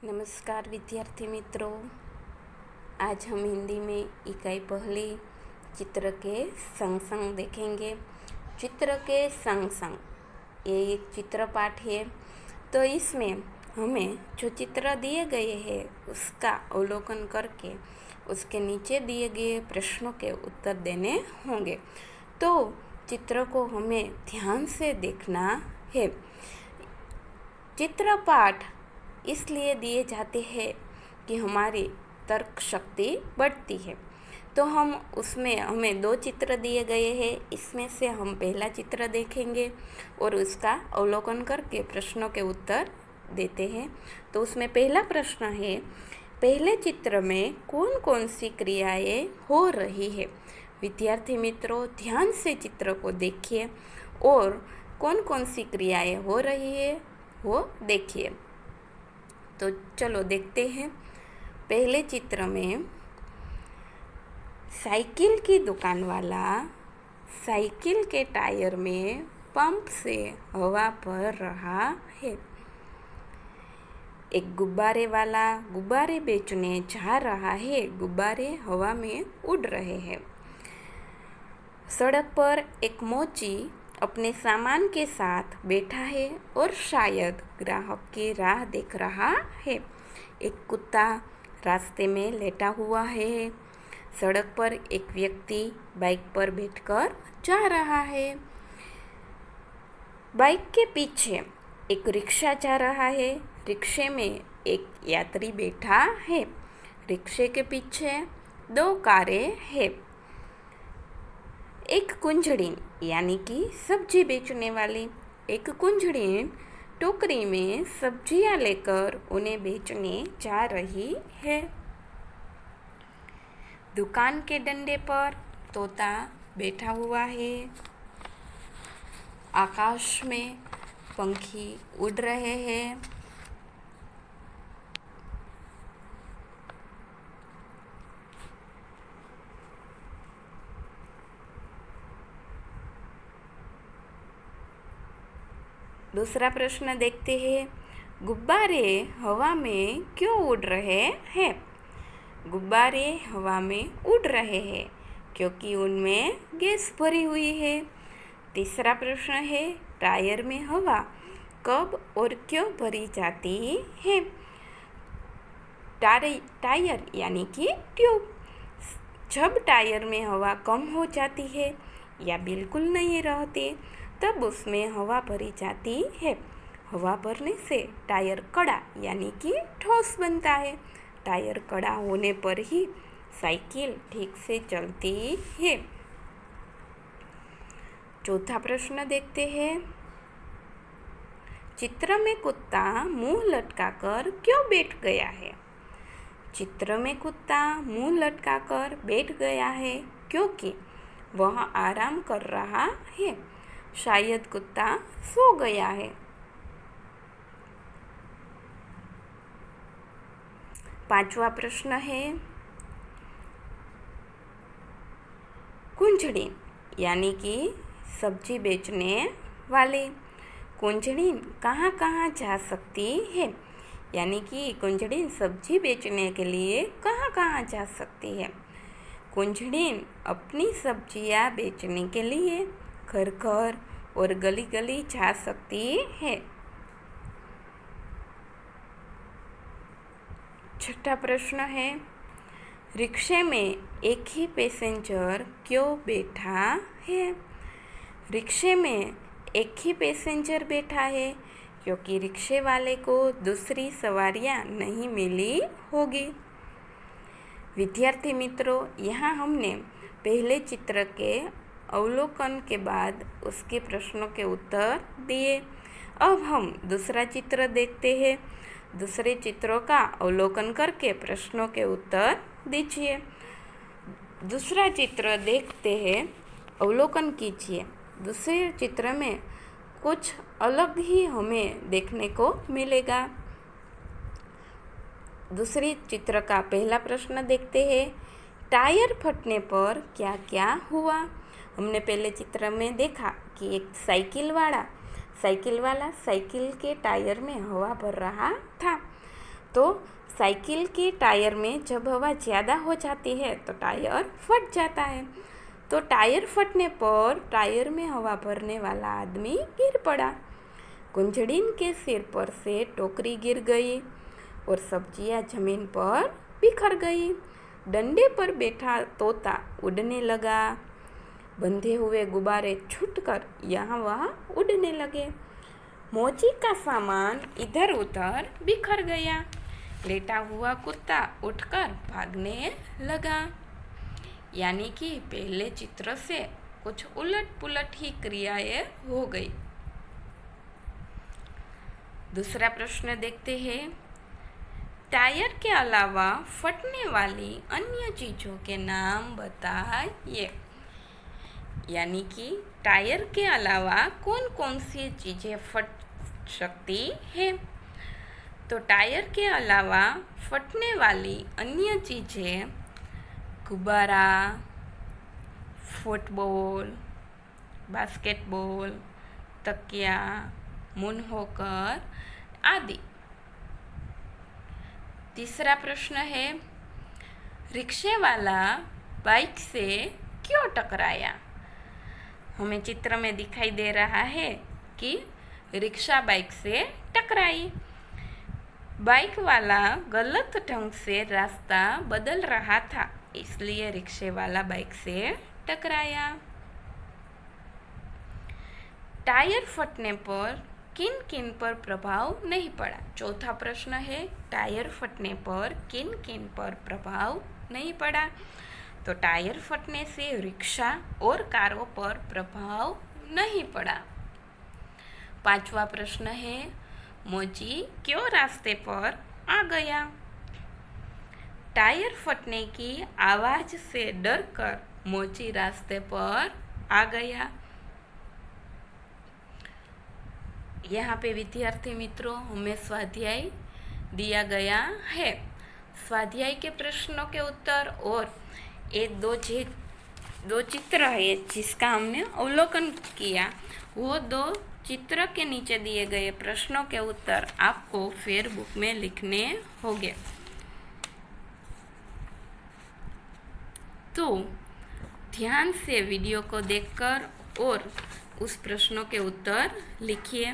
नमस्कार विद्यार्थी मित्रों, आज हम हिंदी में इकाई पहली चित्र के संग संग देखेंगे। चित्र के संग संग ये एक चित्र पाठ है। तो इसमें हमें जो चित्र दिए गए हैं उसका अवलोकन करके उसके नीचे दिए गए प्रश्नों के उत्तर देने होंगे। तो चित्र को हमें ध्यान से देखना है। चित्र पाठ इसलिए दिए जाते हैं कि हमारी तर्क शक्ति बढ़ती है। तो हमें दो चित्र दिए गए हैं। इसमें से हम पहला चित्र देखेंगे और उसका अवलोकन करके प्रश्नों के उत्तर देते हैं। तो उसमें पहला प्रश्न है, पहले चित्र में कौन कौन सी क्रियाएं हो रही है। विद्यार्थी मित्रों, ध्यान से चित्र को देखिए और कौन कौन सी क्रियाएं हो रही है वो देखिए। तो चलो देखते हैं। पहले चित्र में साइकिल की दुकान वाला साइकिल के टायर में पंप से हवा भर रहा है। एक गुब्बारे वाला गुब्बारे बेचने जा रहा है। गुब्बारे हवा में उड़ रहे हैं। सड़क पर एक मोची अपने सामान के साथ बैठा है और शायद ग्राहक की राह देख रहा है। एक कुत्ता रास्ते में लेटा हुआ है। सड़क पर एक व्यक्ति बाइक पर बैठकर जा रहा है। बाइक के पीछे एक रिक्शा जा रहा है। रिक्शे में एक यात्री बैठा है। रिक्शे के पीछे दो कारें हैं। एक कुंजड़ीन यानी कि सब्जी बेचने वाली एक कुंजड़ीन टोकरी में सब्जियां लेकर उन्हें बेचने जा रही है। दुकान के डंडे पर तोता बैठा हुआ है। आकाश में पंछी उड़ रहे हैं। दूसरा प्रश्न देखते हैं, गुब्बारे हवा में क्यों उड़ रहे हैं। गुब्बारे हवा में उड़ रहे हैं क्योंकि उनमें गैस भरी हुई है। तीसरा प्रश्न है, टायर में हवा कब और क्यों भरी जाती है। टायर यानी कि ट्यूब। जब टायर में हवा कम हो जाती है या बिल्कुल नहीं रहती तब उसमें हवा भरी जाती है। हवा भरने से टायर कड़ा यानी कि ठोस बनता है। टायर कड़ा होने पर ही साइकिल ठीक से चलती है। चौथा प्रश्न देखते हैं, चित्र में कुत्ता मुंह लटकाकर क्यों बैठ गया है। चित्र में कुत्ता मुंह लटकाकर बैठ गया है क्योंकि वह आराम कर रहा है। शायद कुत्ता सो गया है। पांचवा प्रश्न है, कुंजड़ीन यानी कि सब्जी बेचने वाले कुंजड़ीन कहाँ कहाँ जा सकती है। यानी कि कुंजड़ीन सब्जी बेचने के लिए कहाँ कहाँ जा सकती है। कुंजड़ीन अपनी सब्जियाँ बेचने के लिए घर घर और गली गली जा सकती है। छठा प्रश्न है, रिक्शे में एक ही पैसेंजर क्यों बैठा है। रिक्शे में एक ही पैसेंजर बैठा है क्योंकि रिक्शे वाले को दूसरी सवारियां नहीं मिली होगी। विद्यार्थी मित्रों, यहाँ हमने पहले चित्र के अवलोकन के बाद उसके प्रश्नों के उत्तर दिए। अब हम दूसरा चित्र देखते हैं। दूसरे चित्रों का अवलोकन करके प्रश्नों के उत्तर दीजिए। दूसरा चित्र देखते हैं, अवलोकन कीजिए। दूसरे चित्र में कुछ अलग ही हमें देखने को मिलेगा। दूसरे चित्र का पहला प्रश्न देखते हैं, टायर फटने पर क्या क्या हुआ। हमने पहले चित्र में देखा कि एक साइकिल वाला साइकिल के टायर में हवा भर रहा था। तो साइकिल के टायर में जब हवा ज़्यादा हो जाती है तो टायर फट जाता है। तो टायर फटने पर टायर में हवा भरने वाला आदमी गिर पड़ा। कुंजड़ीन के सिर पर से टोकरी गिर गई और सब्जियां जमीन पर बिखर गई। डंडे पर बैठा तोता उड़ने लगा। बंधे हुए गुब्बारे छूटकर यहाँ वहाँ उड़ने लगे। मोची का सामान इधर उधर बिखर गया। लेटा हुआ कुत्ता उठकर भागने लगा। यानी कि पहले चित्र से कुछ उलट पुलट ही क्रियाएं हो गई। दूसरा प्रश्न देखते हैं। टायर के अलावा फटने वाली अन्य चीज़ों के नाम बताइए। यानी कि टायर के अलावा कौन कौन सी चीज़ें फट सकती है। तो टायर के अलावा फटने वाली अन्य चीज़ें गुब्बारा, फुटबॉल, बास्केटबॉल, तकिया, मूनहोकर आदि। तीसरा प्रश्न है, रिक्शे वाला बाइक से क्यों टकराया। हमें चित्र में दिखाई दे रहा है कि रिक्शा बाइक से टकराई। बाइक वाला गलत ढंग से रास्ता बदल रहा था, इसलिए रिक्शे वाला बाइक से टकराया। टायर फटने पर किन किन पर प्रभाव नहीं पड़ा। चौथा प्रश्न है, टायर फटने पर किन किन पर प्रभाव नहीं पड़ा। तो टायर फटने से रिक्शा और कारों पर प्रभाव नहीं पड़ा। पांचवा प्रश्न है, मोची क्यों रास्ते पर आ गया। टायर फटने की आवाज से डरकर मोची रास्ते पर आ गया। यहाँ पे विद्यार्थी मित्रों हमें स्वाध्याय दिया गया है। स्वाध्याय के प्रश्नों के उत्तर और ये दो चित्र है जिसका हमने अवलोकन किया, वो दो चित्र के नीचे दिए गए प्रश्नों के उत्तर आपको फिर बुक में लिखने होंगे। तो ध्यान से वीडियो को देखकर और उस प्रश्नों के उत्तर लिखिए।